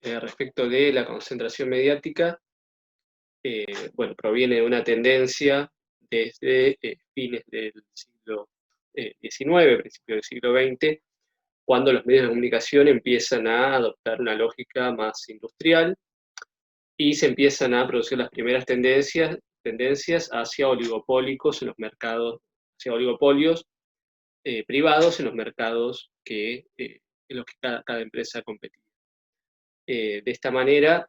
respecto de la concentración mediática, bueno, proviene de una tendencia desde fines del siglo XIX, principio del siglo XX, cuando los medios de comunicación empiezan a adoptar una lógica más industrial y se empiezan a producir las primeras tendencias hacia oligopólicos en los mercados, hacia oligopolios privados en los mercados en los que cada empresa competía. De esta manera,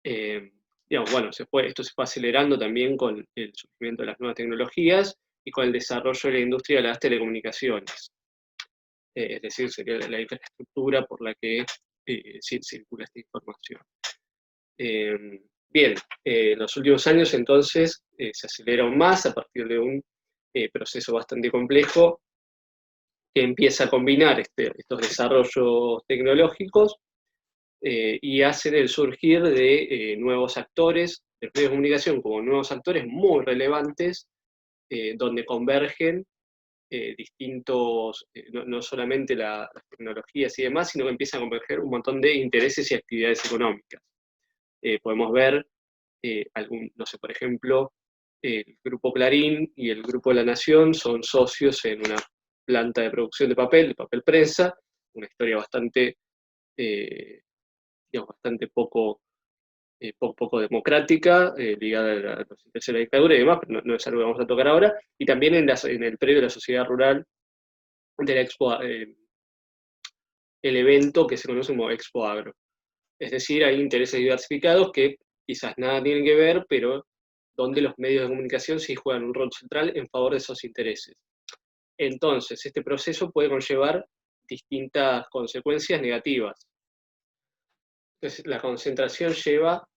digamos, bueno, esto se fue acelerando también con el surgimiento de las nuevas tecnologías y con el desarrollo de la industria de las telecomunicaciones. Es decir, sería la infraestructura por la que circula esta información. Bien, en los últimos años entonces se acelera aún más a partir de un proceso bastante complejo que empieza a combinar estos desarrollos tecnológicos y hacen el surgir de nuevos actores, de medios de comunicación como nuevos actores muy relevantes, donde convergen distintos, no solamente las tecnologías y demás, sino que empiezan a converger un montón de intereses y actividades económicas. Podemos ver no sé, por ejemplo, el Grupo Clarín y el Grupo La Nación son socios en una planta de producción de papel prensa, una historia bastante, digamos, bastante poco democrática, ligada a los intereses de la dictadura y demás, pero no es algo que vamos a tocar ahora, y también en el predio de la sociedad rural de la Expo, el evento que se conoce como Expo Agro. Es decir, hay intereses diversificados que quizás nada tienen que ver, pero donde los medios de comunicación sí juegan un rol central en favor de esos intereses. Entonces, este proceso puede conllevar distintas consecuencias negativas. Entonces, la concentración lleva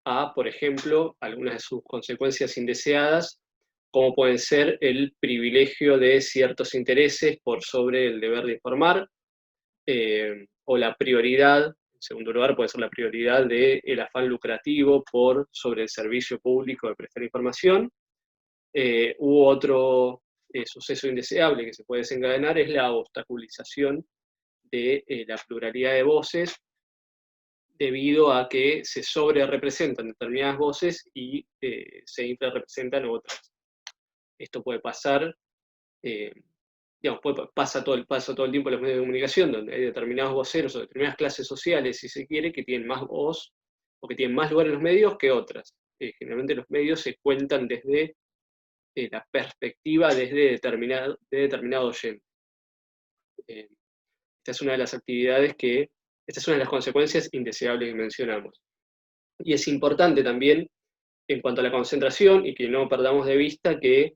a, por ejemplo, algunas de sus consecuencias indeseadas, como pueden ser el privilegio de ciertos intereses por sobre el deber de informar, o la prioridad, en segundo lugar puede ser la prioridad del afán lucrativo sobre el servicio público de prestar información. U otro suceso indeseable que se puede desencadenar es la obstaculización de la pluralidad de voces debido a que se sobre representan determinadas voces y se infrarrepresentan otras. Esto puede pasar, digamos, pasa todo el tiempo en los medios de comunicación, donde hay determinados voceros o determinadas clases sociales, si se quiere, que tienen más voz o que tienen más lugar en los medios que otras. Generalmente los medios se cuentan desde la perspectiva de determinado oyente. Esta es una de las esta es una de las consecuencias indeseables que mencionamos. Y es importante también, en cuanto a la concentración, y que no perdamos de vista que,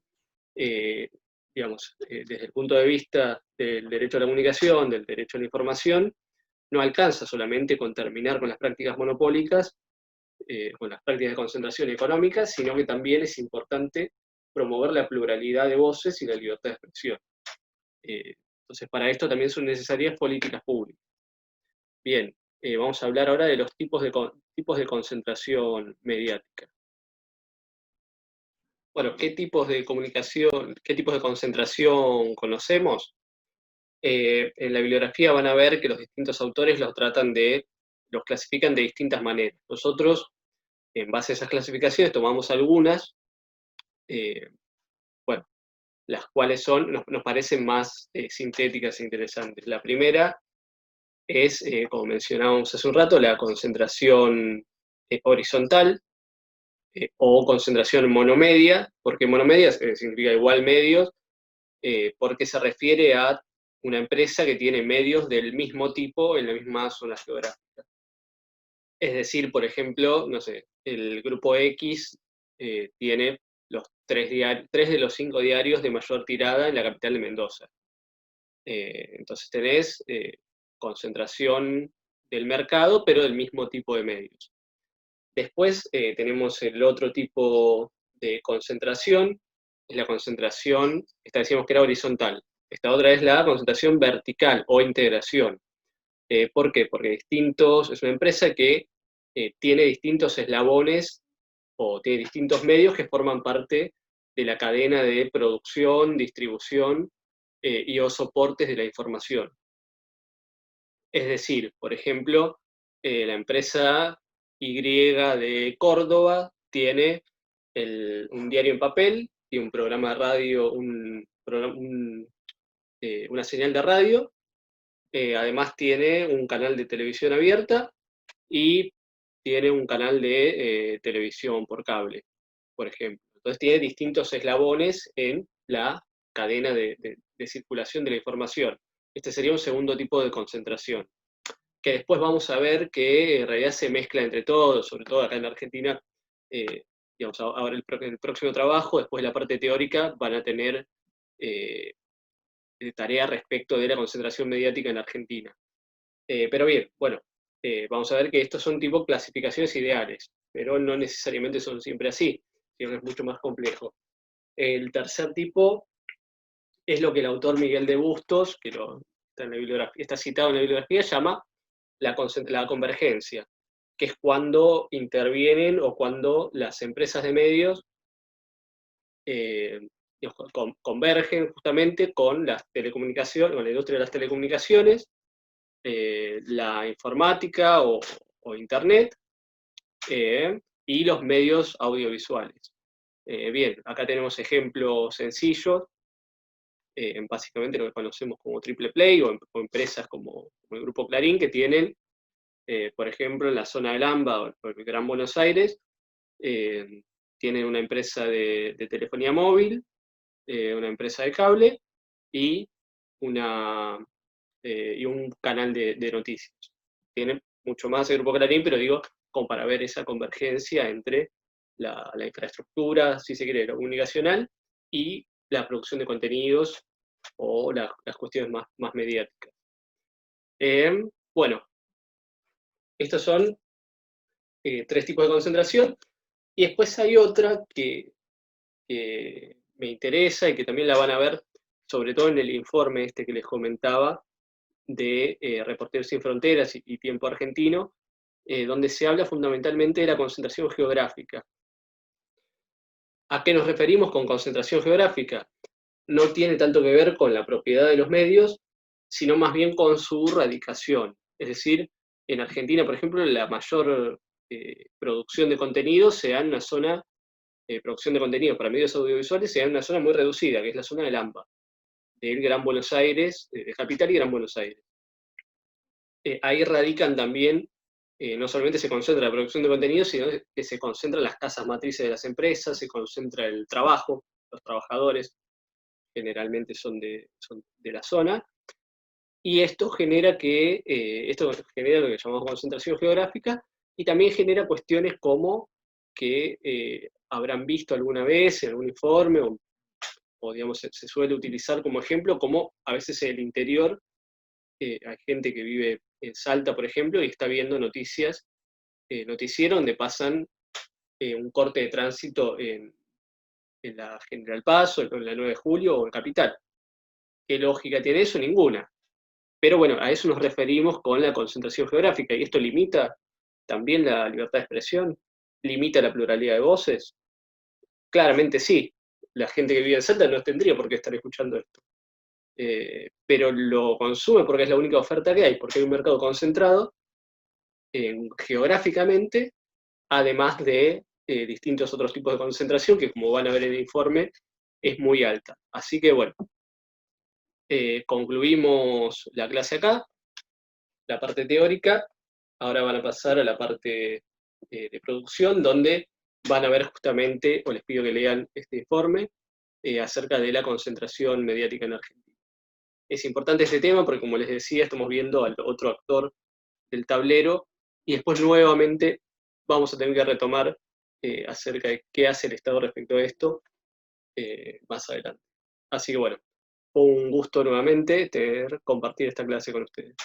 digamos, desde el punto de vista del derecho a la comunicación, del derecho a la información, no alcanza solamente con terminar con las prácticas monopólicas, con las prácticas de concentración económica, sino que también es importante promover la pluralidad de voces y la libertad de expresión. Entonces, para esto también son necesarias políticas públicas. Bien, vamos a hablar ahora de los tipos de concentración mediática. Bueno, ¿qué tipos de comunicación, qué tipos de concentración conocemos? En la bibliografía van a ver que los distintos autores los clasifican de distintas maneras. Nosotros, en base a esas clasificaciones, tomamos algunas, bueno, las cuales nos parecen más sintéticas e interesantes. La primera es, como mencionábamos hace un rato, la concentración horizontal o concentración monomedia. ¿Por qué monomedia? Significa igual medios, porque se refiere a una empresa que tiene medios del mismo tipo en la misma zona geográfica. Es decir, por ejemplo, no sé, el grupo X tiene los tres de los 5 diarios de mayor tirada en la capital de Mendoza. Entonces tenés concentración del mercado, pero del mismo tipo de medios. Después tenemos el otro tipo de concentración, es la concentración, esta decíamos que era horizontal. Esta otra es la concentración vertical o integración. ¿Por qué? Porque es una empresa que tiene distintos eslabones o tiene distintos medios que forman parte de la cadena de producción, distribución y o soportes de la información. Es decir, por ejemplo, la empresa Y de Córdoba tiene un diario en papel y un programa de radio, una señal de radio. Además tiene un canal de televisión abierta y tiene un canal de televisión por cable, por ejemplo. Entonces tiene distintos eslabones en la cadena de circulación de la información. Este sería un segundo tipo de concentración, que después vamos a ver que en realidad se mezcla entre todos, sobre todo acá en la Argentina. Digamos, ahora el próximo trabajo, después de la parte teórica, van a tener tarea respecto de la concentración mediática en Argentina. Pero bien, bueno, vamos a ver que estos son tipo clasificaciones ideales, pero no necesariamente son siempre así, sino es mucho más complejo. El tercer tipo es lo que el autor Miguel de Bustos, que está citado en la bibliografía, llama la convergencia, que es cuando intervienen o cuando las empresas de medios convergen justamente con las telecomunicaciones, con la industria de las telecomunicaciones, la informática o Internet, y los medios audiovisuales. Bien, acá tenemos ejemplos sencillos, básicamente lo que conocemos como Triple Play o empresas como el Grupo Clarín, que tienen, por ejemplo, en la zona del AMBA o el Gran Buenos Aires, tienen una empresa de telefonía móvil, una empresa de cable y, y un canal de noticias. Tienen mucho más el Grupo Clarín, pero digo, como para ver esa convergencia entre la infraestructura, si se quiere, lo comunicacional, y la producción de contenidos o las cuestiones más mediáticas. Bueno, estos son tres tipos de concentración, y después hay otra que me interesa y que también la van a ver, sobre todo en el informe este que les comentaba, de Reporteros Sin Fronteras y Tiempo Argentino, donde se habla fundamentalmente de la concentración geográfica. ¿A qué nos referimos con concentración geográfica? No tiene tanto que ver con la propiedad de los medios, sino más bien con su radicación. Es decir, en Argentina, por ejemplo, la mayor producción de contenido se da en una zona, producción de contenido para medios audiovisuales se da en una zona muy reducida, que es la zona del AMBA, del Gran Buenos Aires, de Capital y Gran Buenos Aires. Ahí radican también, no solamente se concentra la producción de contenido, sino que se concentran las casas matrices de las empresas, se concentra el trabajo, los trabajadores generalmente son de la zona, y esto genera esto genera lo que llamamos concentración geográfica, y también genera cuestiones como que habrán visto alguna vez en algún informe, o digamos, se suele utilizar como ejemplo, como a veces en el interior hay gente que vive en Salta, por ejemplo, y está viendo noticias, noticiero donde pasan un corte de tránsito en la General Paz, o en la 9 de Julio, o en Capital. ¿Qué lógica tiene eso? Ninguna. Pero bueno, a eso nos referimos con la concentración geográfica, y esto limita también la libertad de expresión, limita la pluralidad de voces. Claramente sí, la gente que vive en Salta no tendría por qué estar escuchando esto. Pero lo consume porque es la única oferta que hay, porque hay un mercado concentrado geográficamente, además de distintos otros tipos de concentración que, como van a ver en el informe, es muy alta. Así que bueno, concluimos la clase acá, la parte teórica. Ahora van a pasar a la parte de producción, donde van a ver justamente, o les pido que lean este informe, acerca de la concentración mediática en Argentina. Es importante este tema porque, como les decía, estamos viendo al otro actor del tablero, y después nuevamente vamos a tener que retomar acerca de qué hace el Estado respecto a esto más adelante. Así que bueno, un gusto nuevamente compartir esta clase con ustedes.